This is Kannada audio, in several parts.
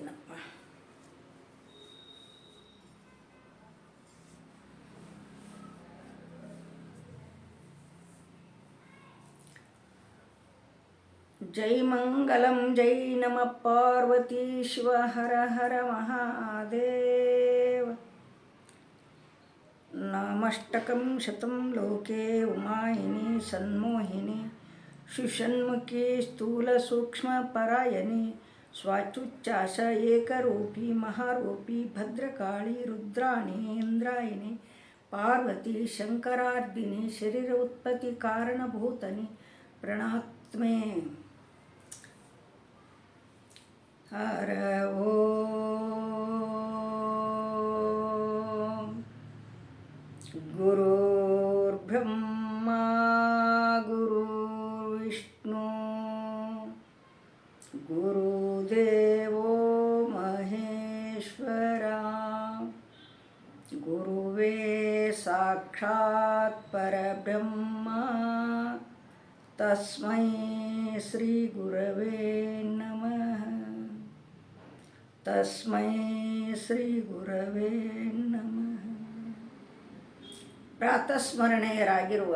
ಏನಪ್ಪ. ಜೈ ಮಂಗಲಂ ಜೈ ನಮ ಪಾರ್ವತಿ ಶಿವ ಹರ ಹರ ಮಹಾದೇವ. ನಾಮಷ್ಟಕಂ ಶತಂ ಲೋಕೆ ಉಮಾಯಿನಿ ಸನ್ಮೋಹಿನಿ ಸುಷಣ್ಮುಖಿ ಸ್ಥೂಲ ಸೂಕ್ಷ್ಮ ಪರಾಯಣಿ ಸ್ವಾಚುಚ್ಚಾಸ ಏಕರೂಪಿ ಮಹಾರೂಪಿ ಭದ್ರಕಾಳಿ ರುದ್ರಾಣಿ ಇಂದ್ರಾಯಿನಿ ಪಾರ್ವತಿ ಶಂಕರಾರ್ಧಿನಿ ಶರೀರ ಉತ್ಪತ್ತಿ ಕಾರಣಭೂತನಿ ಪ್ರಣಾತ್ಮೆ. ಹರ ಓಂ. ಗುರುರ್ಬ್ರಹ್ಮ ಗುರುರ್ವಿಷ್ಣು ಗುರುದೇವೋ ಮಹೇಶ್ವರ ಗುರುವೇ ಸಾಕ್ಷಾತ್ ಪರಬ್ರಹ್ಮ ತಸ್ಮೈ ಶ್ರೀ ಗುರವೇ ನಮಃ. ತಸ್ಮೈ ಶ್ರೀ ಗುರವೇ ನಮಃ. ಪ್ರಾತಸ್ಮರಣೆಯರಾಗಿರುವ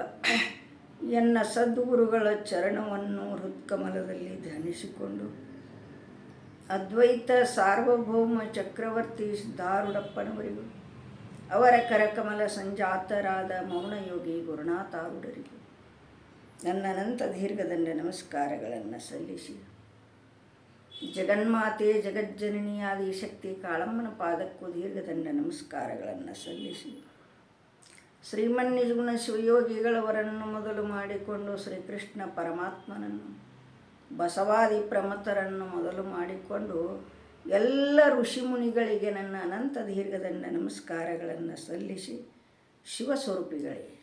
ಎನ್ನ ಸದ್ಗುರುಗಳ ಚರಣವನ್ನು ಹೃತ್ಕಮಲದಲ್ಲಿ ಧ್ಯಾನಿಸಿಕೊಂಡು ಅದ್ವೈತ ಸಾರ್ವಭೌಮ ಚಕ್ರವರ್ತಿ ಸಿದ್ಧಾರೂಢಪ್ಪನವರಿಗೂ ಅವರ ಕರಕಮಲ ಸಂಜಾತರಾದ ಮೌನಯೋಗಿ ಗುರುನಾಥಾರೂಢರಿಗೂ ನನ್ನ ಅನಂತ ದೀರ್ಘದಂಡ ನಮಸ್ಕಾರಗಳನ್ನು ಸಲ್ಲಿಸಿ ಜಗನ್ಮಾತೆ ಜಗಜ್ಜನನಿಯಾದ ಈ ಶಕ್ತಿ ಕಾಳಮ್ಮನ ಪಾದಕ್ಕೂ ದೀರ್ಘದಂಡ ನಮಸ್ಕಾರಗಳನ್ನು ಸಲ್ಲಿಸಿ ಶ್ರೀಮನ್ನಿಜಗುಣ ಶಿವಯೋಗಿಗಳವರನ್ನು ಮೊದಲು ಮಾಡಿಕೊಂಡು ಶ್ರೀಕೃಷ್ಣ ಪರಮಾತ್ಮನನ್ನು ಬಸವಾದಿ ಪ್ರಮಥರನ್ನು ಮೊದಲು ಮಾಡಿಕೊಂಡು ಎಲ್ಲ ಋಷಿಮುನಿಗಳಿಗೆ ನನ್ನ ಅನಂತ ದೀರ್ಘದಂಡ ನಮಸ್ಕಾರಗಳನ್ನು ಸಲ್ಲಿಸಿ ಶಿವಸ್ವರೂಪಿಗಳಿಗೆ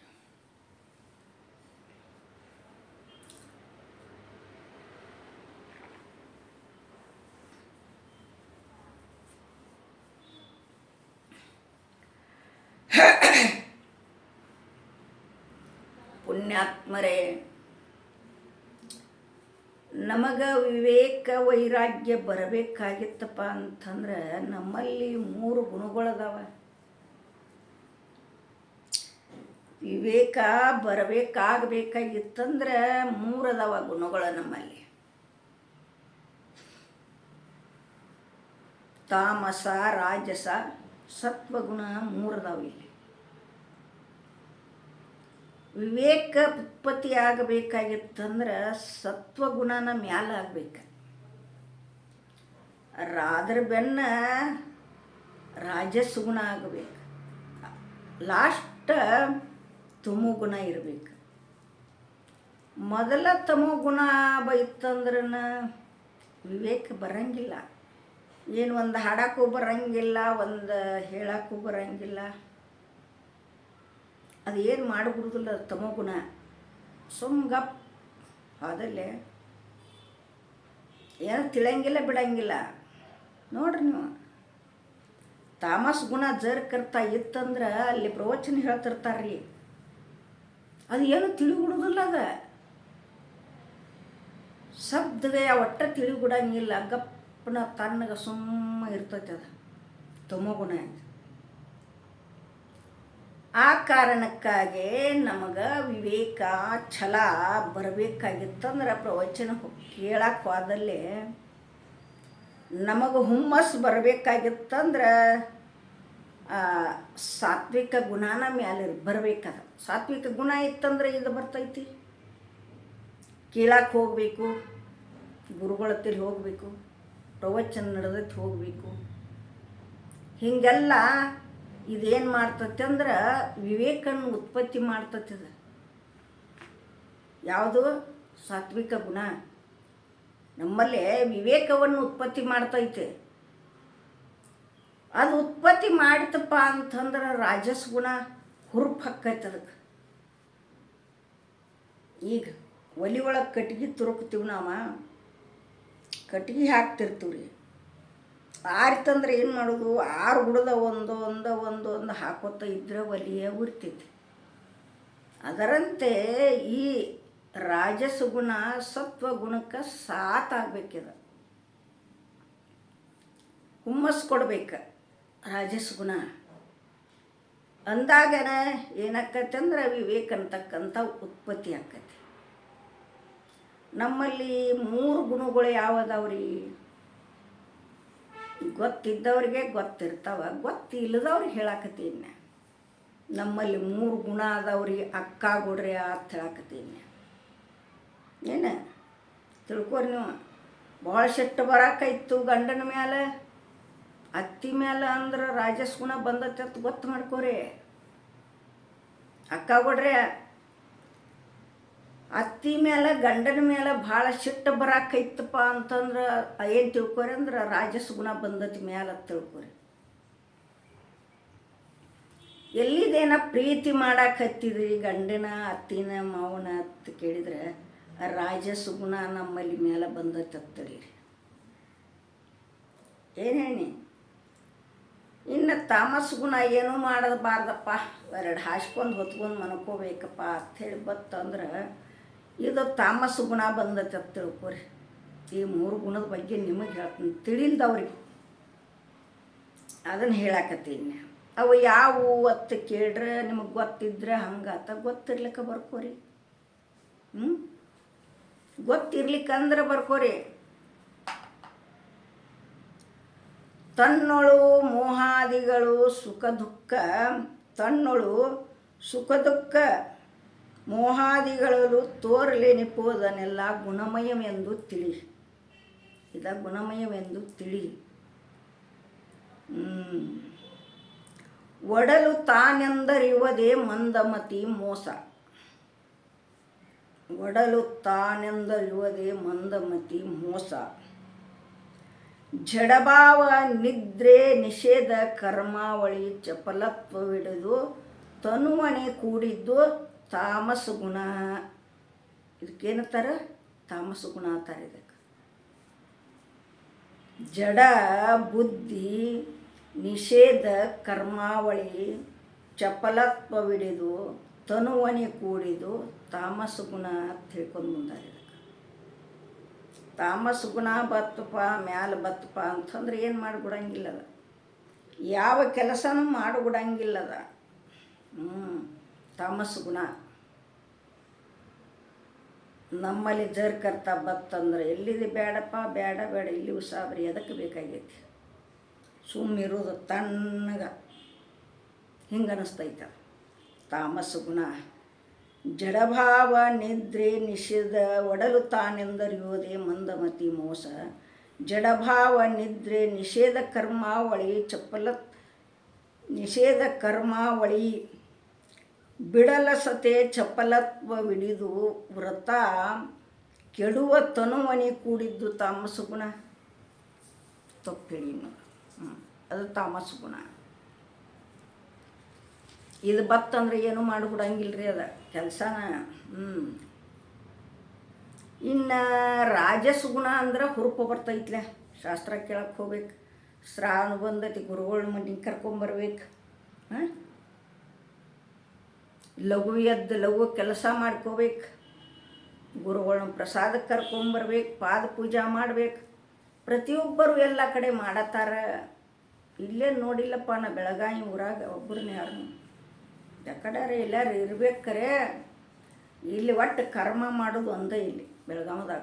ಪುಣ್ಯಾತ್ಮರೇ, ನಮಗೆ ವಿವೇಕ ವೈರಾಗ್ಯ ಬರಬೇಕಾಗಿತ್ತಪ್ಪ ಅಂತಂದ್ರೆ ನಮ್ಮಲ್ಲಿ 3 ಗುಣಗಳದಾವ. ವಿವೇಕ ಬರಬೇಕಾಗಬೇಕಾಗಿತ್ತಂದ್ರೆ 3 ಅದಾವ ಗುಣಗಳು ನಮ್ಮಲ್ಲಿ. ತಾಮಸ ರಾಜಸ ಸತ್ವಗುಣ 3 ಅದಾವ ಇಲ್ಲಿ. ವಿವೇಕ ಉತ್ಪತ್ತಿ ಆಗಬೇಕಾಗಿತ್ತಂದ್ರೆ ಸತ್ವಗುಣನ ಮ್ಯಾಲ ಆಗ್ಬೇಕು. ಅದ್ರ ಬೆನ್ನ ರಾಜಸಗುಣ ಆಗಬೇಕು. ಲಾಸ್ಟ್ ತಮೋಗುಣ ಇರಬೇಕು. ಮೊದಲ ತಮೋಗುಣ ಬೈತಂದ್ರೆ ವಿವೇಕ ಬರಂಗಿಲ್ಲ. ಏನು ಒಂದು ಹಾಡಕ್ಕೂ ಬರಂಗಿಲ್ಲ, ಒಂದು ಹೇಳಕ್ಕೂ ಬರಂಗಿಲ್ಲ. ಅದು ಏನು ಮಾಡಿಬಿಡುದಿಲ್ಲ ತಮೋಗುಣ. ಸುಮ್ಗಪ್ ಅದಲ್ಲೇ ಏನು ತಿಳಿಯಂಗಿಲ್ಲ ಬಿಡಂಗಿಲ್ಲ. ನೋಡ್ರಿ ನೀವು, ತಾಮಸ್ ಗುಣ ಜರ್ಕರ್ತಾ ಇತ್ತಂದ್ರೆ ಅಲ್ಲಿ ಪ್ರವಚನ ಹೇಳ್ತಿರ್ತಾರ್ರಿ, ಅದು ಏನು ತಿಳಿಬಿಡುದಿಲ್ಲ. ಅದ ಶಬ್ದವೇ ಒಟ್ಟ ತಿಳಿಬಿಡಂಗಿಲ್ಲ. ಗಪ್ಪನ ತನ್ನಗೆ ಸುಮ್ಮ ಇರ್ತೈತೆ ಅದು ತಮೋಗುಣ. ಆ ಕಾರಣಕ್ಕಾಗಿ ನಮಗೆ ವಿವೇಕ ಛಲ ಬರಬೇಕಾಗಿತ್ತಂದ್ರೆ ಪ್ರವಚನ ಕೇಳಕ್ಕೆ ಹೋದಲ್ಲಿ ನಮಗೆ ಹುಮ್ಮಸ್ಸು ಬರಬೇಕಾಗಿತ್ತಂದ್ರೆ ಸಾತ್ವಿಕ ಗುಣನ ಮ್ಯಾಲೆ ಬರಬೇಕಾದ. ಸಾತ್ವಿಕ ಗುಣ ಇತ್ತಂದ್ರೆ ಇದು ಬರ್ತೈತಿ. ಕೇಳಕ್ಕೆ ಹೋಗಬೇಕು, ಗುರುಗಳ ಹತ್ತಿರ ಹೋಗಬೇಕು, ಪ್ರವಚನ ನಡೆದೈತಿ ಹೋಗಬೇಕು. ಹೀಗೆಲ್ಲ ಇದೇನು ಮಾಡ್ತತಿ ಅಂದ್ರೆ ವಿವೇಕನ್ನು ಉತ್ಪತ್ತಿ ಮಾಡ್ತತಿದ. ಯಾವುದು? ಸಾತ್ವಿಕ ಗುಣ ನಮ್ಮಲ್ಲೇ ವಿವೇಕವನ್ನು ಉತ್ಪತ್ತಿ ಮಾಡ್ತೈತೆ. ಅದು ಉತ್ಪತ್ತಿ ಮಾಡಿತಪ್ಪ ಅಂತಂದ್ರೆ ರಾಜಸ್ ಗುಣ ಹುರುಪು ಹಾಕೈತೆ ಅದಕ್ಕೆ. ಈಗ ಒಲಿ ಒಳಗೆ ಕಟ್ಗೆ ತುರುಕ್ತೀವಿ, ನಾವು ಕಟ್ಗೆ ಹಾಕ್ತಿರ್ತೀವಿ ರೀ. ಆರಿತಂದ್ರೆ ಏನು ಮಾಡೋದು? 6 ಗುಡದ ಒಂದು ಹಾಕೋತ ಇದ್ರೆ ಒಲಿಯ ಉರಿತೈತಿ. ಅದರಂತೆ ಈ ರಾಜಸಗುಣ ಸತ್ವಗುಣಕ್ಕೆ ಸಾತಾಗಬೇಕಿದೆ. ಹುಮ್ಮಸ್ಸು ಕೊಡ್ಬೇಕು ರಾಜಸ ಗುಣ ಅಂದಾಗನ ಏನಾಕೈತೆ ಅಂದ್ರೆ ವಿವೇಕ ಅಂತಕ್ಕಂಥ ಉತ್ಪತ್ತಿ ಆಕೈತಿ. ನಮ್ಮಲ್ಲಿ 3 ಗುಣಗಳು ಯಾವುದವ್ರಿ? ಗೊತ್ತಿದ್ದವ್ರಿಗೆ ಗೊತ್ತಿರ್ತಾವ, ಗೊತ್ತಿಲ್ಲದವ್ರಿಗೆ ಹೇಳಾಕತ್ತೀನಿ. ನಮ್ಮಲ್ಲಿ 3 ಗುಣ ಅದಾವ್ರಿ ಅಕ್ಕ ಗುಡ್ರಿ ಅಂತ ಹೇಳಾಕತ್ತೀನಿ. ಏನು ತಿಳ್ಕೊರಿ ನೀವು. ಭಾಳ ಸಿಟ್ಟು ಬರಾಕೈತು ಗಂಡನ ಮ್ಯಾಲೆ, ಅತ್ತಿ ಮ್ಯಾಲೆ ಅಂದ್ರೆ ರಾಜಸ ಗುಣ ಬಂದತ್ತೆ ಅಂತ ಗೊತ್ತು ಮಾಡ್ಕೋರಿ. ಅಕ್ಕ ಕೊಡ್ರಿ ಅತ್ತಿ ಮೇಲೆ ಗಂಡನ ಮೇಲೆ ಭಾಳ ಸಿಟ್ಟು ಬರಾಕೈತಪ್ಪ ಅಂತಂದ್ರೆ ಏನು ತಿಳ್ಕೊರಿ ಅಂದ್ರೆ ರಾಜಸ ಗುಣ ಬಂದತಿ ಮ್ಯಾಲೆ ಅಂತ ತಿಳ್ಕೊರಿ. ಎಲ್ಲಿದೇನ ಪ್ರೀತಿ ಮಾಡಾಕತ್ತಿದ್ರಿ ಗಂಡನ ಅತ್ತಿನ ಮಾವನ ಅಂತ ಕೇಳಿದ್ರೆ ರಾಜಸ ಗುಣ ನಮ್ಮಲ್ಲಿ ಮೇಲೆ ಬಂದತಿ ಅಂತ ತಿಳಿರಿ. ಏನು ಹೇಳಿ? ಇನ್ನು ತಾಮಸ ಗುಣ ಏನೂ ಮಾಡಬಾರ್ದಪ್ಪ, 2 ಹಾಸ್ಕೊಂಡು ಹೊತ್ಕೊಂಡು ಮನ್ಕೋಬೇಕಪ್ಪ ಅಂಥೇಳಿ ಬತ್ತಂದ್ರೆ ಇದು ತಾಮಸ ಗುಣ ಬಂದತೆ ಅಂತ ತಿಳ್ಕೊರಿ. ಈ 3 ಗುಣದ ಬಗ್ಗೆ ನಿಮಗೆ ಹೇಳ್ತೀನಿ, ತಿಳಿಲ್ದವ್ರಿಗೆ ಅದನ್ನು ಹೇಳಾಕತ್ತೀನಿ. ಅವು ಯಾವುವು ಅಂತ ಕೇಳ್ರೆ ನಿಮಗೆ ಗೊತ್ತಿದ್ರೆ ಹಂಗಾತ, ಗೊತ್ತಿರ್ಲಿಕ್ಕೆ ಬರ್ಕೋರಿ. ಗೊತ್ತಿರ್ಲಿಕ್ಕಂದ್ರೆ ಬರ್ಕೋರಿ. ತನ್ನೊಳು ಮೋಹಾದಿಗಳು ಸುಖ ದುಃಖ, ತನ್ನೊಳು ಸುಖ ದುಃಖ ಮೋಹಾದಿಗಳು ತೋರಲೆನಿಪುವುದನ್ನೆಲ್ಲ ಗುಣಮಯವೆಂದು ತಿಳಿ. ಇದ ಗುಣಮಯವೆಂದು ತಿಳಿ. ಒಡಲು ತಾನೆಂದರಿಯುವುದೇ ಮಂದಮತಿ ಮೋಸ. ಒಡಲು ತಾನೆಂದರಿಯುವುದೇ ಮಂದಮತಿ ಮೋಸ. ಜಡಭಾವ ನಿದ್ರೆ ನಿಷೇಧ ಕರ್ಮಾವಳಿ ಚಪಲತ್ವವಿಡಿದು ತನುವಣೆ ಕೂಡಿದ್ದು ತಾಮಸ ಗುಣ. ಇದಕ್ಕೇನಂತಾರೆ? ತಾಮಸ ಗುಣ ಅಂತಾರೆ ಇದಕ್ಕೆ. ಜಡ ಬುದ್ಧಿ ನಿಷೇಧ ಕರ್ಮಾವಳಿ ಚಪಲತ್ವವಿಡಿದು ತನುವಣೆ ಕೂಡಿದು ತಾಮಸ ಗುಣ ಅಂತ ಹೇಳ್ಕೊಂಡು ಮುಂದಾರೆ. ತಾಮಸ ಗುಣ ಬತ್ತಪ್ಪ ಮ್ಯಾಲೆ ಬತ್ತಪ್ಪ ಅಂತಂದ್ರೆ ಏನು ಮಾಡಿಬಿಡಂಗಿಲ್ಲದ, ಯಾವ ಕೆಲಸನೂ ಮಾಡಿಬಿಡಂಗಿಲ್ಲದ. ತಾಮಸ ಗುಣ ನಮ್ಮಲ್ಲಿ ಜರ್ಕರ್ತ ಬತ್ತಂದ್ರೆ ಎಲ್ಲಿದೆ ಬೇಡಪ್ಪ, ಬೇಡ ಬೇಡ ಇಲ್ಲಿ ಉಸಾಬ್ರಿ ಅದಕ್ಕೆ ಬೇಕಾಗೈತಿ. ಸುಮ್ಮಿರೋದು ತಣ್ಣಗೆ ಹಿಂಗೆ ಅನ್ನಿಸ್ತೈತೆ ತಾಮಸ ಗುಣ. ಜಡಭಾವ ನಿದ್ರೆ ನಿಷೇಧ ಒಡಲು ತಾನೆಂದರಿಯುವುದೇ ಮಂದಮತಿ ಮೋಸ. ಜಡಭಾವ ನಿದ್ರೆ ನಿಷೇಧ ಕರ್ಮಾವಳಿ ನಿಷೇಧ ಕರ್ಮಾವಳಿ ಬಿಡಲಸತೆ ಚಪಲತ್ವವಿಡಿದು ವ್ರತ ಕೆಡುವ ತನುವಣಿ ಕೂಡಿದ್ದು ತಾಮಸ ಗುಣ. ತಪ್ಪೇಳಿ ಅದು ತಾಮಸ ಗುಣ. ಇದು ಬತ್ತಂದ್ರೆ ಏನು ಮಾಡಿಬಿಡಂಗಿಲ್ರಿ ಅದ ಕೆಲಸನ. ಇನ್ನು ರಾಜಸ ಗುಣ ಅಂದ್ರೆ ಹುರುಪು ಬರ್ತೈತ್ಲೆ. ಶಾಸ್ತ್ರ ಕೇಳಕ್ಕೆ ಹೋಗ್ಬೇಕು, ಶ್ರಾವಣ ಬಂದೈತಿ, ಗುರುಗಳ ಮನೆಗೆ ಕರ್ಕೊಂಬರ್ಬೇಕು. ಲಘು ಎದ್ದು ಲಘು ಕೆಲಸ ಮಾಡ್ಕೋಬೇಕು, ಗುರುಗಳನ್ನ ಪ್ರಸಾದಕ್ಕೆ ಕರ್ಕೊಂಬರ್ಬೇಕು, ಪಾದ ಪೂಜೆ ಮಾಡ್ಬೇಕು. ಪ್ರತಿಯೊಬ್ಬರು ಎಲ್ಲ ಕಡೆ ಮಾಡತ್ತಾರ. ಇಲ್ಲೇ ನೋಡಿಲ್ಲಪ್ಪ ನಾ ಬೆಳಗಾವಿ ಊರಾಗ ಒಬ್ಬರನ್ನ ಯಾರನ್ನು ಯಾಕಡೆ ಎಲ್ಲರೂ ಇರ್ಬೇಕಾರೆ ಇಲ್ಲಿ ಒಟ್ಟು ಕರ್ಮ ಮಾಡೋದು ಒಂದೇ ಇಲ್ಲಿ ಬೆಳಗಾವದಾಗ.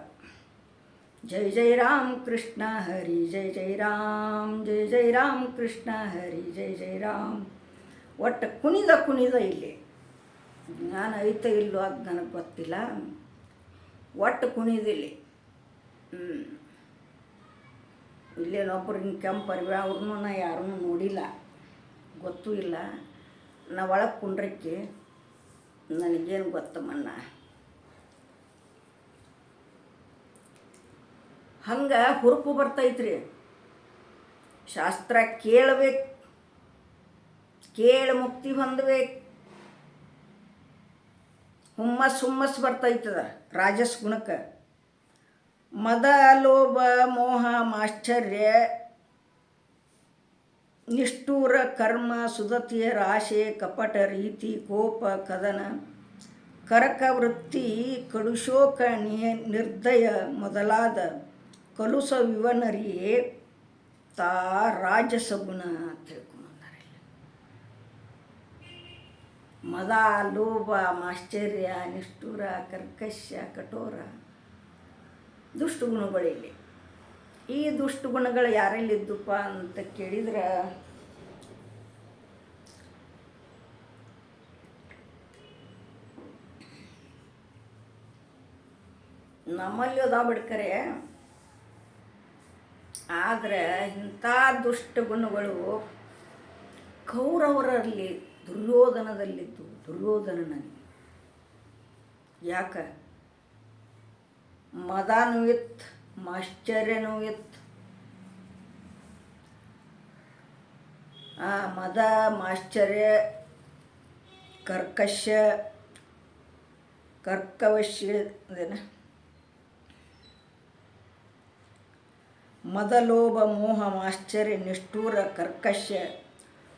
ಜೈ ಜೈ ರಾಮ್ ಕೃಷ್ಣ ಹರಿ ಜೈ ಜೈ ರಾಮ್, ಜೈ ಜೈ ರಾಮ್ ಕೃಷ್ಣ ಹರಿ ಜೈ ಜೈ ರಾಮ್. ಒಟ್ಟು ಕುಣಿದ ಇಲ್ಲಿ. ನಾನು ಐತೆ ಇಲ್ಲೋ ಅದು ನನಗೆ ಗೊತ್ತಿಲ್ಲ, ಒಟ್ಟು ಕುಣಿದಿಲ್ಲಿ. ಇಲ್ಲೇನೊಬ್ಬರು ಹಿಂಗೆ ಕೆಂಪರಿವೆ, ಅವ್ರನ್ನೂ ನಾ ಯಾರನ್ನೂ ನೋಡಿಲ್ಲ, ಗೊತ್ತೂ ಇಲ್ಲ. ನಾ ಒಳಗೆ ಕುಂಡ್ರಕ್ಕೆ ನನಗೇನು ಗೊತ್ತಮ್ಮಣ್ಣ. ಹಂಗೆ ಹುರುಪು ಬರ್ತೈತ್ರಿ. ಶಾಸ್ತ್ರ ಕೇಳಬೇಕು, ಕೇಳಿ ಮುಕ್ತಿ ಹೊಂದಬೇಕು. ಹುಮ್ಮಸ್ಸು ಬರ್ತೈತದ ರಾಜಸ ಗುಣಕ್ಕೆ. ಮದ ಲೋಭ ಮೋಹ ಮಾಶ್ಚರ್ಯ ನಿಷ್ಠೂರ ಕರ್ಮ ಸುದತಿಯರ ಆಶೆ ಕಪಟ ರೀತಿ ಕೋಪ ಕದನ ಕರಕ ವೃತ್ತಿ ಕಡುಶೋಕ ನಿರ್ದಯ ಮೊದಲಾದ ಕಲುಷ ವಿವನರಿಯೇ ರಾಜಸ ಗುಣ ಅಂತ ತಿಳ್ಕೊಂಬಂದಾರೆ. ಮದ, ಲೋಭ, ಮಾಶ್ಚರ್ಯ, ನಿಷ್ಠುರ, ಕರ್ಕಶ್ಯ, ಕಠೋರ ದುಷ್ಟಗುಣಗಳಿಲ್ಲಿ. ಈ ದುಷ್ಟಗುಣಗಳು ಯಾರಲ್ಲಿದ್ದಪ್ಪ ಅಂತ ಕೇಳಿದ್ರೆ ನಮ್ಮಲ್ಲಿ ಅದಾವ ಬಿಡ್ಕರೆ. ಆದರೆ ಇಂಥ ದುಷ್ಟಗುಣಗಳು ಕೌರವರಲ್ಲಿ ದುರ್ಯೋಧನದಲ್ಲಿದ್ದು. ದುರ್ಯೋಧನನಲ್ಲಿ ಯಾಕೆ ಮದನೂ ಇತ್ತು, ಮಾಶ್ಚರ್ಯನೂ ಇತ್ತು. ಮದ, ಮಾಶ್ಚರ್ಯ, ಕರ್ಕವಶ್ಯದೇನ ಮದ, ಲೋಭ, ಮೋಹ, ಮಾಶ್ಚರ್ಯ, ನಿಷ್ಠೂರ, ಕರ್ಕಶ್ಯ,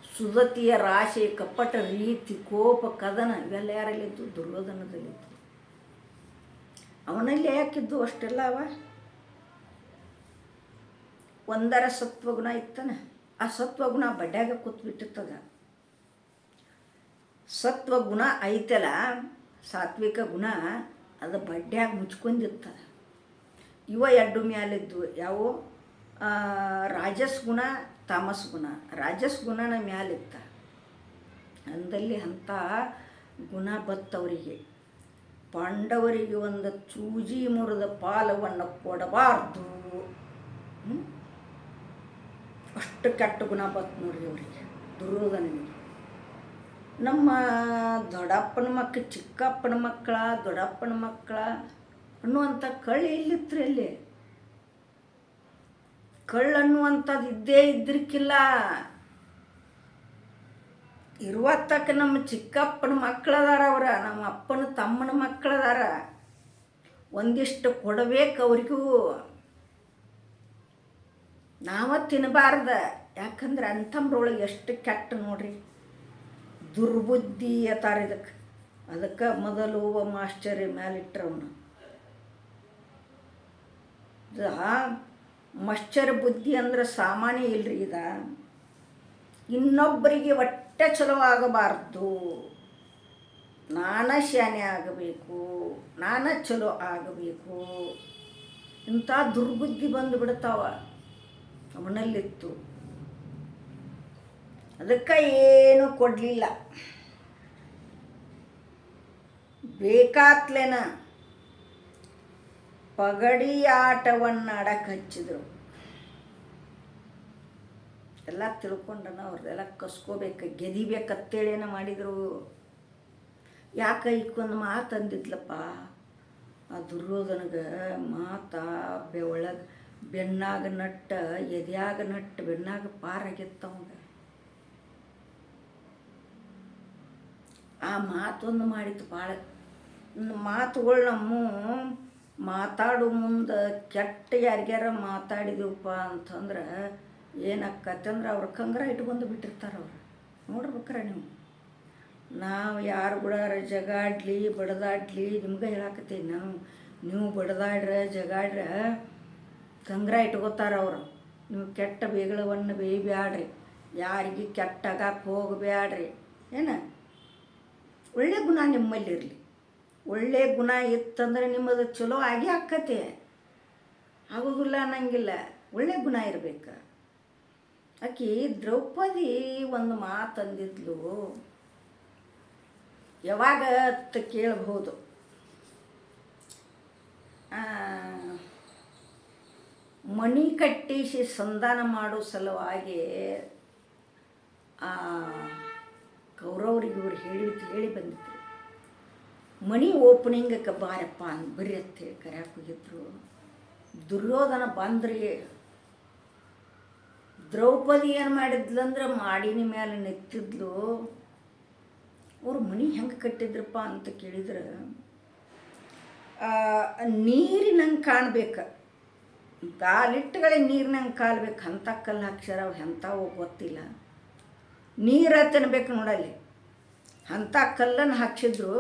ಸುದತಿಯ ರಾಶಿ, ಕಪಟ ರೀತಿ, ಕೋಪ, ಕದನ ಇವೆಲ್ಲ ಯಾರಲ್ಲಿದ್ದು? ದುರ್ಯೋಧನದಲ್ಲಿದ್ದು. ಅವನಲ್ಲಿ ಯಾಕಿದ್ದು ಅಷ್ಟೆಲ್ಲ? ಒಂದರ ಸತ್ವಗುಣ ಇತ್ತಾನೆ. ಆ ಸತ್ವಗುಣ ಬಡ್ಯಾಗ ಕೂತ್ಬಿಟ್ಟಿರ್ತದ. ಸತ್ವಗುಣ ಐತಲ್ಲ, ಸಾತ್ವಿಕ ಗುಣ, ಅದು ಬಡ್ಯಾಗ ಮುಚ್ಕೊಂಡಿರ್ತದ. ಇವ ಎರಡು ಮ್ಯಾಲಿದ್ದು ಯಾವ? ರಾಜಸ್ ಗುಣ, ತಾಮಸ್ ಗುಣ. ರಾಜಸ್ ಗುಣನ ಮ್ಯಾಲಿತ್ತ ಅಂದಲ್ಲಿ ಅಂಥ ಗುಣ ಬತ್ತವರಿಗೆ. ಪಾಂಡವರಿಗೆ ಒಂದು ಚೂಜಿ ಮುರಿದ ಪಾಲವನ್ನು ಕೊಡಬಾರ್ದು. ಅಷ್ಟು ಕೆಟ್ಟ ಗುಣ ಬತ್ತು ನೋಡ್ರಿ ಅವರಿಗೆ, ದುರ್ಯೋಧನನಿಗೆ. ನಮ್ಮ ದೊಡ್ಡಪ್ಪನ ಮಕ್ಕಳು, ಚಿಕ್ಕಪ್ಪನ ಮಕ್ಕಳ, ದೊಡ್ಡಪ್ಪನ ಮಕ್ಕಳ ಅನ್ನುವಂಥ ಕಳ್ಳಿ ಎಲ್ಲಿತ್ತು? ಅಲ್ಲಿ ಕಳ್ಳು ಅನ್ನುವಂಥದ್ದು ಇದ್ದೇ ಇದ್ರಿಕ್ಕಿಲ್ಲ. ಇರುವತ್ತಕ್ಕ ನಮ್ಮ ಚಿಕ್ಕಪ್ಪನ ಮಕ್ಕಳದಾರ, ಅವರ ನಮ್ಮ ಅಪ್ಪನ ತಮ್ಮನ ಮಕ್ಕಳದಾರ. ಒಂದಿಷ್ಟು ಕೊಡಬೇಕು ಅವ್ರಿಗೂ. ನಾವ ತಿನ್ನಬಾರ್ದ. ಯಾಕಂದ್ರೆ ಅಂಥಮ್ರೊಳಗೆ ಎಷ್ಟು ಕೆಟ್ಟ ನೋಡ್ರಿ, ದುರ್ಬುದ್ಧಿ ಅತಾರ ಇದಕ್ಕೆ. ಅದಕ್ಕೆ ಮೊದಲು ಮಾಶ್ಚರ್ಯ ಮ್ಯಾಲಿಟ್ರವನು ಮಶ್ಚರ್ಯ ಬುದ್ಧಿ ಅಂದ್ರೆ ಸಾಮಾನ್ಯ ಇಲ್ರಿ. ಇದ ಇನ್ನೊಬ್ಬರಿಗೆ ಹೊಟ್ಟೆ ಚಲೋ ಆಗಬಾರ್ದು, ನಾನ ಶಾನೆ ಆಗಬೇಕು, ನಾನ ಚಲೋ ಆಗಬೇಕು. ಇಂಥ ದುರ್ಬುದ್ಧಿ ಬಂದು ಬಿಡ್ತಾವ ಅವನಲ್ಲಿತ್ತು. ಅದಕ್ಕೆ ಏನು ಕೊಡಲಿಲ್ಲ. ಬೇಕಾತ್ಲೇನ ಪಗಡಿ ಆಟವನ್ನು ಆಡಕ್ಕೆ ಹಚ್ಚಿದ್ರು. ಎಲ್ಲ ತಿಳ್ಕೊಂಡನ ಅವ್ರದ್ದೆಲ್ಲ ಕಸ್ಕೋಬೇಕು, ಗೆದಿಬೇಕತ್ತೇಳೇನ ಮಾಡಿದರು. ಯಾಕೆ ಈಕೊಂದು ಮಾತು ಅಂದಿದ್ಲಪ್ಪ ಆ ದುರ್ಯೋಧನಗೆ. ಒಳಗೆ ಬೆನ್ನಾಗ ನಟ್ಟ, ಎದ್ಯಾಗ ನಟ್ಟ, ಬೆನ್ನಾಗ ಪಾರಾಗಿತ್ತವಂಗ. ಆ ಮಾತೊಂದು ಮಾಡಿತ್ತು ಭಾಳ. ಮಾತುಗಳು ನಮ್ಮ ಮಾತಾಡೋ ಮುಂದೆ ಕೆಟ್ಟ ಯಾರಿಗ್ಯಾರ ಮಾತಾಡಿದೀವಪ್ಪ ಅಂತಂದ್ರೆ ಏನಾಕತ್ತಂದ್ರೆ ಅವ್ರ ಕಂಗ್ರ ಇಟ್ಕೊಂಡು ಬಿಟ್ಟಿರ್ತಾರೆ ಅವ್ರು. ನೋಡ್ಬೇಕ್ರ ನೀವು. ನಾವು ಯಾರು ಕೂಡ ಜಗಾಡ್ಲಿ ಬಡ್ದಾಡ್ಲಿ, ನಿಮ್ಗೆ ಹೇಳಾಕತ್ತೀನಿ ನಾನು, ನೀವು ಬಡ್ದಾಡ್ರೆ ಜಗಾಡ್ರೆ ಕಂಗ್ರ ಇಟ್ಕೋತಾರೆ ಅವರು. ನೀವು ಕೆಟ್ಟ ಬೇಗಳವನ್ನು ಬೇಯ್ಬ್ಯಾಡ್ರಿ, ಯಾರಿಗೆ ಕೆಟ್ಟಾಗಕ್ಕೆ ಹೋಗಬ್ಯಾಡ್ರಿ. ಒಳ್ಳೆ ಗುಣ ನಿಮ್ಮಲ್ಲಿರಲಿ. ಒಳ್ಳೆ ಗುಣ ಇತ್ತಂದ್ರೆ ನಿಮ್ಮದು ಚಲೋ ಆಗಿ ಆಕ್ಕತೆ. ಆಗೋದಿಲ್ಲ ಅನ್ನಂಗಿಲ್ಲ, ಒಳ್ಳೆ ಗುಣ ಇರಬೇಕು. ಆಕಿ ದ್ರೌಪದಿ ಒಂದು ಮಾತು ಅಂದಿದ್ಲು. ಯಾವಾಗ ಅಂತ ಕೇಳಬಹುದು. ಮಣಿ ಕಟ್ಟಿಸಿ ಸಂಧಾನ ಮಾಡೋ ಸಲುವಾಗಿ ಕೌರವರಿಗೆ ಇವ್ರು ಹೇಳಿ ಬಂದಿದ್ರು. ಮಣಿ ಓಪನಿಂಗಕ್ಕೆ ಬಾರಪ್ಪ ಅಂತ ಬರ್ರಿ ಅಂತೇಳಿ ಕರ್ಯಾಕೆ ಹೋಗಿದ್ರು. ದುರ್ಯೋಧನ ಬಂದ್ರಿ. ದ್ರೌಪದಿ ಏನು ಮಾಡಿದ್ಲಂದ್ರೆ ಮಾಡಿನ ಮೇಲೆ ನೆತ್ತಿದ್ಲು. ಅವ್ರು ಮಣಿ ಹೆಂಗೆ ಕಟ್ಟಿದ್ರಪ್ಪ ಅಂತ ಕೇಳಿದ್ರೆ ನೀರಿನಂಗೆ ಕಾಣ್ಬೇಕು, ಗಾಲಿಟ್ಟುಗಳೇ ನೀರಿನಂಗೆ ಕಾಲ್ಬೇಕು. ಅಂಥ ಕಲ್ಲು ಹಾಕ್ಸ್ಯಾರ. ಅವು ಎಂಥವು ಗೊತ್ತಿಲ್ಲ. ನೀರು ತಿನ್ಬೇಕು ನೋಡಲ್ಲಿ, ಅಂಥ ಕಲ್ಲನ್ನು ಹಾಕ್ಸಿದ್ರು.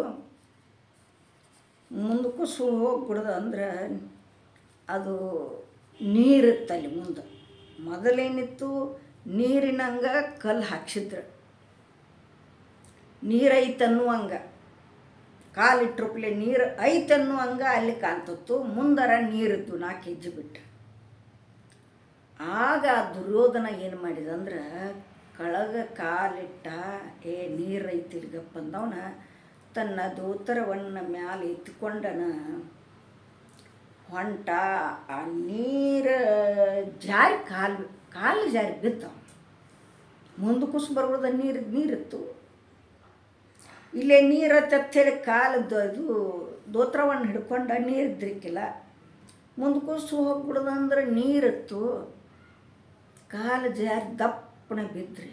ಮುಂದಕ್ಕೂ ಹೋಗ್ಬಿಡ್ದು ಅಂದ್ರೆ ಅದು ನೀರಿತ್ತಲ್ಲಿ ಮುಂದೆ. ಮೊದಲೇನಿತ್ತು, ನೀರಿನಂಗ ಕಲ್ಲು ಹಾಕ್ಸಿದ್ರು, ನೀರೈತನ್ನುವಂಗ, ಕಾಲಿಟ್ರುಪ್ಲೆ ನೀರು ಐತನ್ನುವಂಗ ಅಲ್ಲಿ ಕಾಣ್ತತ್ತು. ಮುಂದರ ನೀರಿತ್ತು 4 ಹೆಜ್ಜೆ ಬಿಟ್ಟು. ಆಗ ದುರ್ಯೋಧನ ಏನು ಮಾಡಿದಂದ್ರೆ, ಕಳಗ ಕಾಲಿಟ್ಟ, ನೀರೈತಿ ಗಪ್ಪ ಅಂದವನ ತನ್ನ ದೋತರವನ್ನು ಮ್ಯಾಲೆ ಎತ್ಕೊಂಡನ, ಹೊಂಟ. ಆ ನೀರು ಜಾರಿ ಕಾಲು ಜಾರಿ ಬಿದ್ದವ. ಮುಂದೆ ಕುಸ್ ಬರ್ಬೋದ, ನೀರಿತ್ತು. ಇಲ್ಲೇ ನೀರು ತತ್ತೇಳಿ ಕಾಲದ್ದು ಅದು ದೋತ್ರವನ್ನು ಹಿಡ್ಕೊಂಡ, ನೀರು ಇದ್ರಿಕ್ಕಿಲ್ಲ. ಮುಂದೆ ಕುಸು ಹೋಗ್ಬಿಡ್ದಂದ್ರೆ ನೀರಿತ್ತು, ಕಾಲು ಜಾರಿ ದಪ್ಪನ ಬಿದ್ರಿ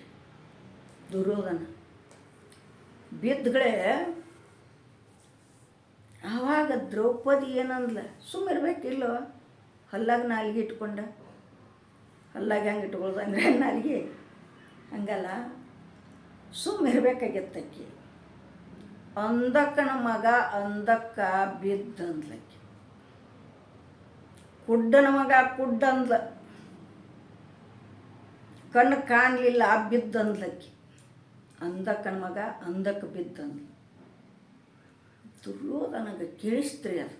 ದುರ್ಯೋಧನ. ಬಿದ್ದಗಳೇ ಆವಾಗ ದ್ರೌಪದಿ ಏನಂದ್ಲ, ಸುಮ್ಮಿರ್ಬೇಕಿಲ್ಲೋ, ಹಲ್ಲಾಗ ನಾಲಿಗೆ ಇಟ್ಕೊಂಡ. ಹಲ್ಲಾಗ ಹೆಂಗೆ ಇಟ್ಕೊಳ್ದಂದ್ರೆ ನಾಲಿಗೆ ಹಂಗಲ್ಲ, ಸುಮ್ಮಿರ್ಬೇಕಾಗಿತ್ತಕ್ಕಿ. ಅಂದಕ್ಕನ ಮಗ ಅಂದಕ್ಕ ಬಿದ್ದಂದ್ಲಕ್ಕಿ, ಕುಡ್ಡನ ಮಗ ಕುಡ್ಡಂದ್ಲ, ಕಣ್ಣು ಕಾಣಲಿಲ್ಲ ಬಿದ್ದಂದ್ಲಕ್ಕಿ. ಅಂದಕ್ಕನ ಮಗ ಅಂದಕ್ಕೆ ಬಿದ್ದಂದ್ಲ. ದುರ್ಯೋಧನಗೆ ಕೇಳಿಸ್ತ್ರಿ ಅದು.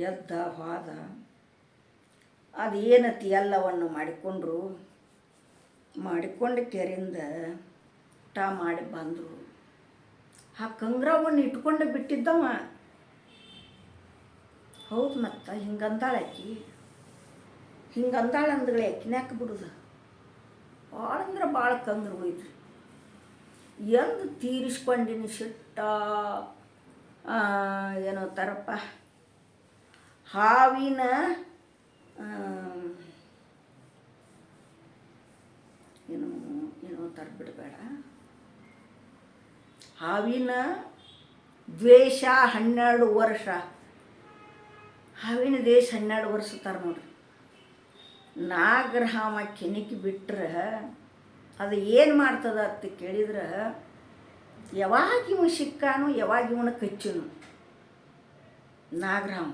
ಎದ್ದ ಹೋದ, ಅದೇನತಿ ಎಲ್ಲವನ್ನು ಮಾಡಿಕೊಂಡು ಕೆರೆಯಿಂದ ಊಟ ಮಾಡಿ ಬಂದರು. ಆ ಕಂಗ್ರವನ್ನು ಇಟ್ಕೊಂಡು ಬಿಟ್ಟಿದ್ದವ. ಹೌದು, ಮತ್ತು ಹಿಂಗಂದಾಳಾಕಿ, ಹಿಂಗಂದಾಳಂದ್ಗಳೇ ಆಕಿನ್ಯಾಕೆ ಬಿಡುದು? ಭಾಳ ಅಂದ್ರೆ ಭಾಳ ಕಂಗ್ರು ಹೋಯ್ತ್ರಿ. ಎಂದು ತೀರಿಸ್ಕೊಂಡಿನಿ ಸಿಟ್ಟ, ಏನೋ ಥರಪ್ಪ ಹಾವಿನ ಏನೋ ಥರ ಬಿಡಬೇಡ, ಹಾವಿನ ದ್ವೇಷ 12 ವರ್ಷ, ಹಾವಿನ ದೇಶ 12 ವರ್ಷ ತರ ನೋಡ್ರಿ. ನಾಗರಹಾವ ಕೆಣಕಿ ಬಿಟ್ರೆ ಅದು ಏನು ಮಾಡ್ತದ ಅಂತ ಕೇಳಿದ್ರೆ, ಯಾವಾಗ ಇವ ಸಿಕ್ಕಾನು, ಯಾವಾಗ ಇವನ ಕಚ್ಚನು ನಾಗರಹಾವ,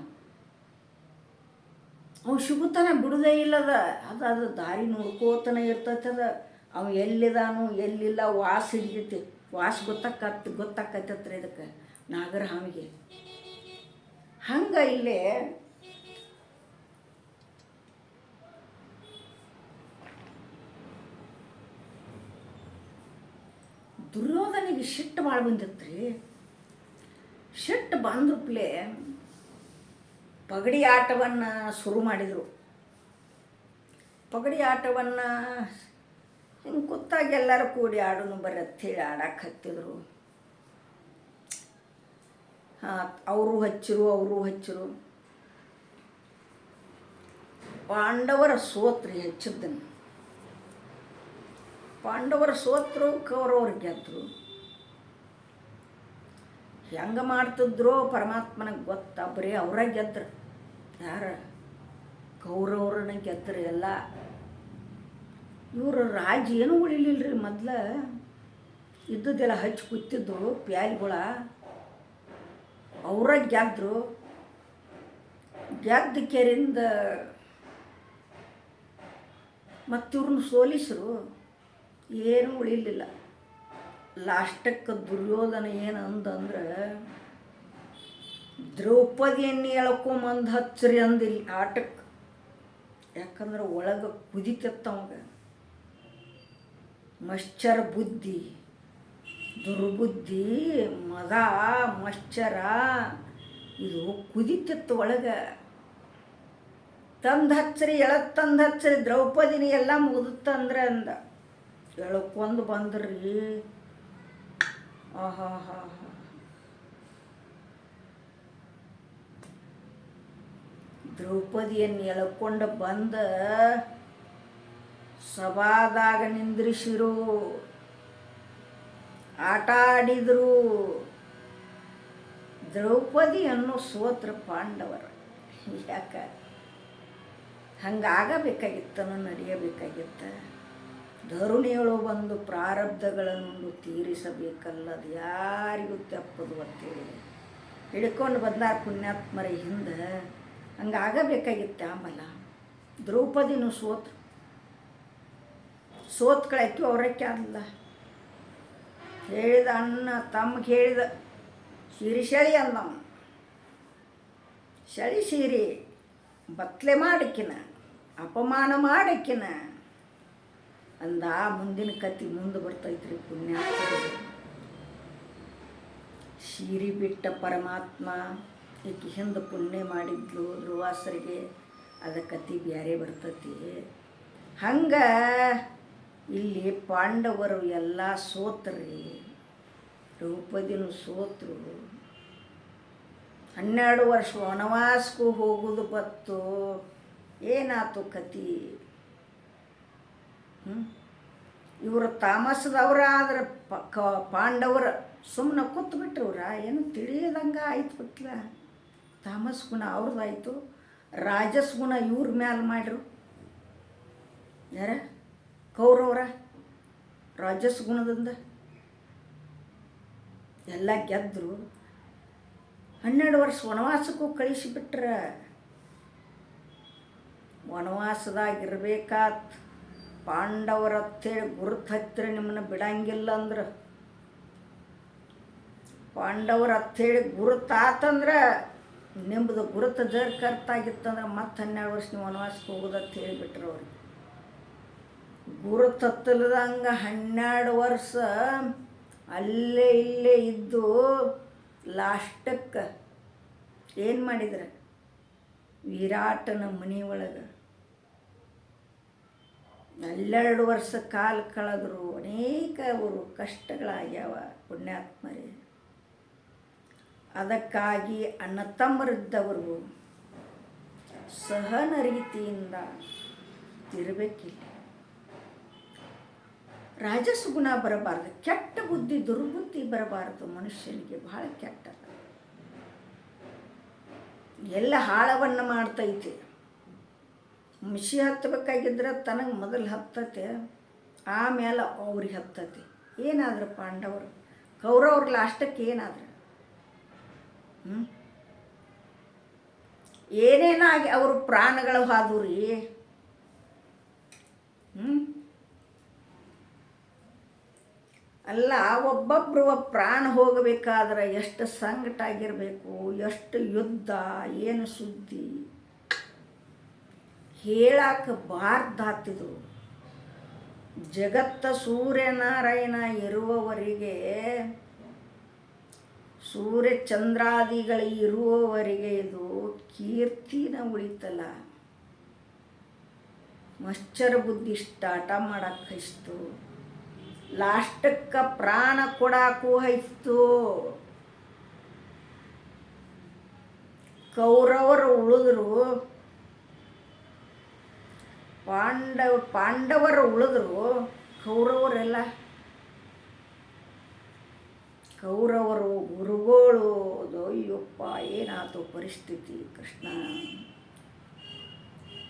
ಅವ ಸಿಗುತ್ತಾನೆ ಬಿಡುದೇ ಇಲ್ಲದ. ಅದು ದಾರಿ ನೋಡ್ಕೋತಾನೆ ಇರ್ತೈತದ. ಅವ ಎಲ್ಲಿದಾನು ಎಲ್ಲಿಲ್ಲ ವಾಸ ಹಿಡಿತೈತಿ, ವಾಸ ಗೊತ್ತಾಕೈತತ್ರ ಇದಕ್ಕೆ ನಾಗರಹಾವಿಗೆ. ಹಂಗೆ ಇಲ್ಲೇ ದುರ್ಯೋಧನಿಗೆ ಸಿಟ್ಟು ಭಾಳ ಬಂದಿತ್ತು ರೀ. ಸಿಟ್ಟು ಬಂದ್ರಪ್ಲೆ ಪಗಡಿ ಆಟವನ್ನು ಶುರು ಮಾಡಿದರು. ಪಗಡಿ ಆಟವನ್ನು ಹಿಂಗೆ ಕೂತಾಗ ಎಲ್ಲರೂ ಕೂಡಿ ಆಡೋನು ಬರ್ರಿ ಅಂಥೇಳಿ ಆಡಕ್ಕೆ ಹತ್ತಿದ್ರು. ಅವರು ಹಚ್ಚರು. ಪಾಂಡವರ ಸೋತ್ರಿ ಹೆಚ್ಚಿದ್ದನ್ನು. ಪಾಂಡವರು ಸೋತರು, ಕೌರವರು ಗೆದ್ದರು. ಹೆಂಗೆ ಮಾಡ್ತಿದ್ರೋ ಪರಮಾತ್ಮನಿಗೆ ಗೊತ್ತ. ಬರೀ ಅವರ ಗೆದ್ರು. ಯಾರ? ಕೌರವ್ರನ್ನ ಗೆದ್ರು ಎಲ್ಲ. ಇವರು ರಾಜ ಏನೂ ಉಳಿಲಿಲ್ಲ ರೀ. ಮೊದಲು ಇದ್ದದ್ದೆಲ್ಲ ಹಚ್ಚಿ ಕೂತಿದ್ದು ಪ್ಯಾಲಿಗಳ ಅವರ ಗೆದ್ರು. ಗೆದ್ದ ಕೆರಿಂದ ಮತ್ತಿವ್ರನ್ನ ಸೋಲಿಸರು, ಏನೂ ಉಳಿಲಿಲ್ಲ. ಲಾಸ್ಟಕ್ಕೆ ದುರ್ಯೋಧನ ಏನು ಅಂದಂದ್ರೆ, ದ್ರೌಪದಿಯನ್ನು ಎಳ್ಕೊಂಬಂದು ಹಚ್ಚ್ರಿ ಅಂದಿಲ್ಲ ಆಟಕ್ಕೆ. ಯಾಕಂದ್ರೆ ಒಳಗೆ ಕುದಿತತ್ತವಾಗ ಮಶ್ಚರ ಬುದ್ಧಿ, ದುರ್ಬುದ್ಧಿ, ಮದ ಮಶ್ಚರ ಇದು ಕುದಿತಿತ್ತು ಒಳಗೆ. ತಂದು ಹಚ್ಚ್ರಿ, ತಂದು ಹಚ್ಚ್ರಿ, ದ್ರೌಪದಿನಿ ಎಲ್ಲ ಮುಗಿದುತ್ತಂದ್ರೆ ಅಂದ. ಎಳ್ಕೊಂಡು ಬಂದ್ರಿ. ಆಹಾ ಹಾ ಹಾ, ದ್ರೌಪದಿಯನ್ನು ಎಳ್ಕೊಂಡು ಬಂದ ಸಭಾದಾಗ ನಿಂದ್ರಿಸಿರು, ಆಟ ಆಡಿದರು. ದ್ರೌಪದಿಯನ್ನು ಸೋತ್ರ ಪಾಂಡವರು. ಯಾಕೆ ಹಂಗಾಗಬೇಕಾಗಿತ್ತನೋ, ನಡೆಯಬೇಕಾಗಿತ್ತ. ಧರುಣಿಯಳು ಬಂದು ಪ್ರಾರಬ್ಧಗಳನ್ನು ತೀರಿಸಬೇಕಲ್ಲದು ಯಾರಿಗೂ ತಪ್ಪದು ಅಂತೇಳಿ ಹಿಡ್ಕೊಂಡು ಬಂದಾರ ಪುಣ್ಯಾತ್ಮರ ಹಿಂದೆ. ಹಂಗಾಗಬೇಕಾಗಿತ್ತು. ಆಮೇಲೆ ದ್ರೌಪದಿನೂ ಸೋತ್ರು. ಸೋತ್ಕಳಕ್ಕೆ ಅವರಕ್ಕೆ ಅಲ್ಲ ಹೇಳಿದ ಅಣ್ಣ ತಮ್ಗೆ ಹೇಳಿದ ಶಳಿ ಅಂದವ. ಶಳಿ ಸೀರಿ ಬತ್ಲೆ ಮಾಡಕ್ಕಿನ ಅಪಮಾನ ಮಾಡಕ್ಕಿನ ಅಂದ. ಮುಂದಿನ ಕತ್ತಿ ಮುಂದೆ ಬರ್ತೈತ್ರಿ ಪುಣ್ಯ. ಸೀರಿ ಬಿಟ್ಟ ಪರಮಾತ್ಮ ಈಕೆ ಹಿಂದೆ ಪುಣ್ಯ ಮಾಡಿದ್ಲು ಧ್ರುವಾಸರಿಗೆ, ಅದ ಕತ್ತಿ ಬ್ಯಾರೆ ಬರ್ತೈತಿ. ಹಂಗೆ ಇಲ್ಲಿ ಪಾಂಡವರು ಎಲ್ಲ ಸೋತ್ರಿ, ದ್ರೌಪದಿನೂ ಸೋತರು. 12 ವರ್ಷ ವನವಾಸಕ್ಕೂ ಹೋಗೋದು ಬತ್ತು. ಏನಾಯ್ತು ಕತಿ? ಇವರು ತಾಮಸದವ್ರ ಆದ್ರೆ ಪಾಂಡವರ ಸುಮ್ಮನೆ ಕೂತು ಬಿಟ್ರವ್ರ. ಏನು ತಿಳಿಯದಂಗೆ ಆಯ್ತು ಬಿಟ್ಲ. ತಾಮಸ್ ಗುಣ ಅವ್ರದ್ದಾಯ್ತು, ರಾಜಸ್ ಗುಣ ಇವ್ರ ಮ್ಯಾಲ ಮಾಡ್ರು. ಯಾರ? ಕೌರವರ ರಾಜಸ್ ಗುಣದಿಂದ ಎಲ್ಲ ಗೆದ್ದರು. 12 ವರ್ಷ ವನವಾಸಕ್ಕೂ ಕಳಿಸಿಬಿಟ್ರ. ವನವಾಸದಾಗಿರ್ಬೇಕಾತ್ ಪಾಂಡವರ ಅಂತೇಳಿ ಗುರುತು ಹತ್ತಿರ ನಿಮ್ಮನ್ನ ಬಿಡಂಗಿಲ್ಲ ಅಂದ್ರೆ, ಪಾಂಡವರ ಅಂಥೇಳಿ ಗುರುತಾತಂದ್ರೆ ನಿಮ್ಮದು ಗುರುತು ಜರ್ಕರ್ತಾಗಿತ್ತಂದ್ರೆ ಮತ್ತೆ 12 ವರ್ಷ ನೀವು ವನವಾಸಕ್ಕೆ ಹೋಗೋದಂತ ಹೇಳಿಬಿಟ್ರು ಅವ್ರಿಗೆ. ಗುರುತು ಹತ್ತಲ್ದಂಗೆ 12 ವರ್ಷ ಅಲ್ಲೇ ಇಲ್ಲೇ ಇದ್ದು ಲಾಸ್ಟಕ್ಕೆ ಏನು ಮಾಡಿದ್ರೆ ವಿರಾಟನ ಮನೆ ಒಳಗೆ 12 ವರ್ಷ ಕಾಲ ಕಳೆದ್ರು. ಅನೇಕ ಅವರು ಕಷ್ಟಗಳಾಗ್ಯಾವ ಪುಣ್ಯಾತ್ಮರೇ. ಅದಕ್ಕಾಗಿ ಅಣ್ಣ ತಮ್ಮರಿದ್ದವರು ಸಹನ ರೀತಿಯಿಂದ ಇರಬೇಕಿಲ್ಲ. ರಾಜಸ ಗುಣ ಬರಬಾರ್ದು, ಕೆಟ್ಟ ಬುದ್ಧಿ ದುರ್ಬುದ್ಧಿ ಬರಬಾರದು. ಮನುಷ್ಯನಿಗೆ ಭಾಳ ಕೆಟ್ಟ, ಎಲ್ಲ ಹಾಳವನ್ನು ಮಾಡ್ತೈತಿ. ಮಿಷಿ ಹತ್ತಬೇಕಾಗಿದ್ರೆ ತನಗೆ ಮೊದಲು ಹತ್ತತೆ, ಆಮೇಲೆ ಅವ್ರಿಗೆ ಹತ್ತತಿ. ಏನಾದ್ರು ಪಾಂಡವರು ಕೌರವ್ರ ಲಾಸ್ಟಕ್ಕೆ ಏನಾದ್ರು ಏನೇನಾಗಿ ಅವರು ಪ್ರಾಣಗಳು ಹಾದು ರೀ. ಅಲ್ಲ, ಒಬ್ಬೊಬ್ಬರು ಪ್ರಾಣ ಹೋಗಬೇಕಾದ್ರೆ ಎಷ್ಟು ಸಂಕಟ ಆಗಿರಬೇಕು, ಎಷ್ಟು ಯುದ್ಧ, ಏನು ಸುದ್ದಿ ಹೇಳಕ್ಕೆ ಬಾರ್ದಾತಿದು. ಜಗತ್ತ ಸೂರ್ಯನಾರಾಯಣ ಇರುವವರಿಗೆ, ಸೂರ್ಯ ಚಂದ್ರಾದಿಗಳು ಇರುವವರೆಗೆ ಇದು ಕೀರ್ತಿನ ಉಳಿತಲ್ಲ. ಮಶ್ಚರ ಬುದ್ಧಿ ಸ್ಟಾರ್ಟ ಮಾಡಕ್ಕೆ ಹೈಸ್ತು, ಲಾಸ್ಟಕ್ಕೆ ಪ್ರಾಣ ಕೊಡಾಕು ಹೈಸ್ತು. ಕೌರವರು ಉಳಿದ್ರು, ಪಾಂಡವರು ಉಳಿದ್ರು. ಕೌರವರೆಲ್ಲ ಕೌರವರು ಗುರುಗಳು ಅಯ್ಯಪ್ಪ ಏನಾಯ್ತು ಪರಿಸ್ಥಿತಿ ಕೃಷ್ಣ.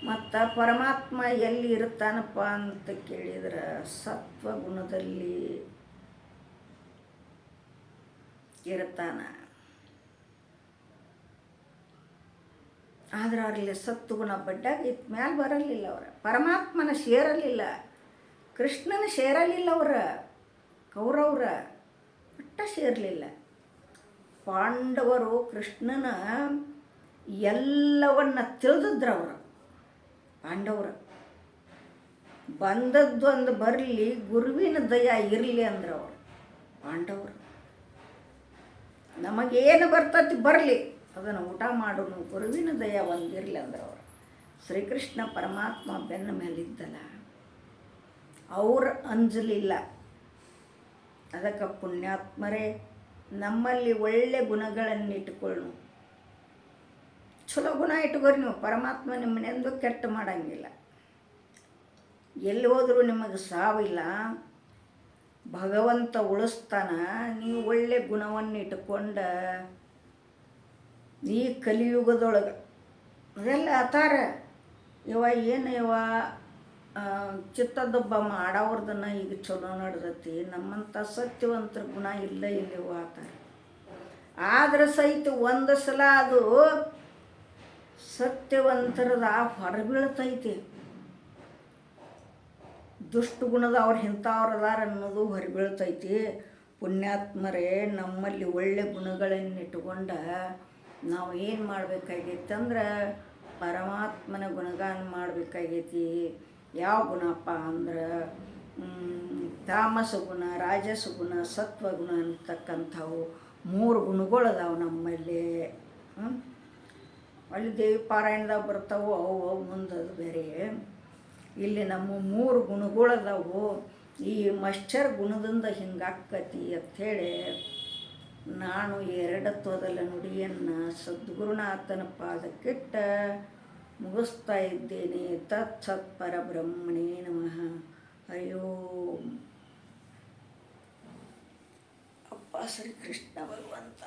ಮತ್ತು ಪರಮಾತ್ಮ ಎಲ್ಲಿ ಇರ್ತಾನಪ್ಪ ಅಂತ ಕೇಳಿದ್ರೆ ಸತ್ವಗುಣದಲ್ಲಿ ಇರ್ತಾನ. ಆದ್ರೆ ಅವ್ರಲ್ಲಿ ಸತ್ವಗುಣ ಬಡ್ಡಾಗ ಇತ್ತು ಮ್ಯಾಲೆ ಬರಲಿಲ್ಲ. ಅವರ ಪರಮಾತ್ಮನ ಸೇರಲಿಲ್ಲ, ಕೃಷ್ಣನ ಸೇರಲಿಲ್ಲ. ಅವರ ಕೌರವ್ರ ಒಟ್ಟ ಸೇರಲಿಲ್ಲ. ಪಾಂಡವರು ಕೃಷ್ಣನ ಎಲ್ಲವನ್ನ ತಿಳಿದಿದ್ರವರು. ಪಾಂಡವರು ಬಂದದ್ದೊಂದು ಬರಲಿ, ಗುರುವಿನ ದಯ ಇರಲಿ ಅಂದ್ರವರು ಪಾಂಡವರು. ನಮಗೇನು ಬರ್ತತಿ ಬರಲಿ, ಅದನ್ನು ಊಟ ಮಾಡೋನು, ಗುರುವಿನ ದಯ ಒಂದಿರಲಿ ಅಂದ್ರವರು. ಶ್ರೀಕೃಷ್ಣ ಪರಮಾತ್ಮ ಬೆನ್ನ ಮೇಲಿದ್ದಲ್ಲ, ಅವ್ರು ಅಂಜಲಿಲ್ಲ. ಅದಕ್ಕೆ ಪುಣ್ಯಾತ್ಮರೇ, ನಮ್ಮಲ್ಲಿ ಒಳ್ಳೆ ಗುಣಗಳನ್ನು ಇಟ್ಟುಕೊಳ್ಳು. ಚಲೋ ಗುಣ ಇಟ್ಕೋರಿ ನೀವು. ಪರಮಾತ್ಮ ನಿಮ್ಮನ್ನೆಂದೂ ಕೆಟ್ಟ ಮಾಡಂಗಿಲ್ಲ. ಎಲ್ಲಿ ಹೋದರೂ ನಿಮಗೆ ಸಾವಿಲ್ಲ, ಭಗವಂತ ಉಳಿಸ್ತಾನ. ನೀವು ಒಳ್ಳೆ ಗುಣವನ್ನು ಇಟ್ಕೊಂಡ ಈ ಕಲಿಯುಗದೊಳಗೆ ಅದೆಲ್ಲ ಆತಾರ ಇವ ಏನು ಇವ ಚಿತ್ತದೊಬ್ಬ ಮಾಡವ್ರದನ್ನ ಈಗ ಚಲೋ ನಡೆದತಿ. ನಮ್ಮಂಥ ಸತ್ಯವಂತರ ಗುಣ ಇಲ್ಲ ಇಲ್ಲಿವ ಆತಾರ. ಆದ್ರೆ ಸಹಿತ ಒಂದು ಸಲ ಅದು ಸತ್ಯವಂತರದ ಹೊರಬೀಳ್ತೈತಿ. ದುಷ್ಟ ಗುಣದವ್ರು ಇಂಥವ್ರು ಅದಾರ ಅನ್ನೋದು ಹೊರಬೀಳ್ತೈತಿ. ಪುಣ್ಯಾತ್ಮರೇ, ನಮ್ಮಲ್ಲಿ ಒಳ್ಳೆ ಗುಣಗಳನ್ನಿಟ್ಟುಕೊಂಡ ನಾವು ಏನು ಮಾಡಬೇಕಾಗೈತೆ ಅಂದ್ರೆ ಪರಮಾತ್ಮನ ಗುಣಗಾನ ಮಾಡಬೇಕಾಗೈತಿ. ಯಾವ ಗುಣಪ್ಪ ಅಂದ್ರೆ ತಾಮಸ ಗುಣ, ರಾಜಸ ಗುಣ, ಸತ್ವಗುಣ ಅಂತಕ್ಕಂಥವು 3 ಗುಣಗಳು ಅದಾವೆ ನಮ್ಮಲ್ಲಿ. ಅಲ್ಲಿ ದೇವಿ ಪಾರಾಯಣದಾಗ ಬರ್ತಾವೆ, ಅವು ಮುಂದದು ಬೇರೆ. ಇಲ್ಲಿ ನಮ್ಮ 3 ಗುಣಗಳದಾವು. ಈ ಮಶ್ಚರ್ ಗುಣದಿಂದ ಹಿಂಗಾಕ್ಕತಿ ಅಂಥೇಳಿ ನಾನು 2 ತೊದಲ ನುಡಿಯನ್ನು ಸದ್ಗುರುನಾಥನ ಪಾದಕ್ಕಿಟ್ಟ ಮುಗಿಸ್ತಾ ಇದ್ದೇನೆ. ತತ್ಸತ್ ಪರಬ್ರಹ್ಮಣೇ ನಮಃ. ಅಯ್ಯೋ ಅಪ್ಪ ಶ್ರೀ ಕೃಷ್ಣ ಭಗವಂತ.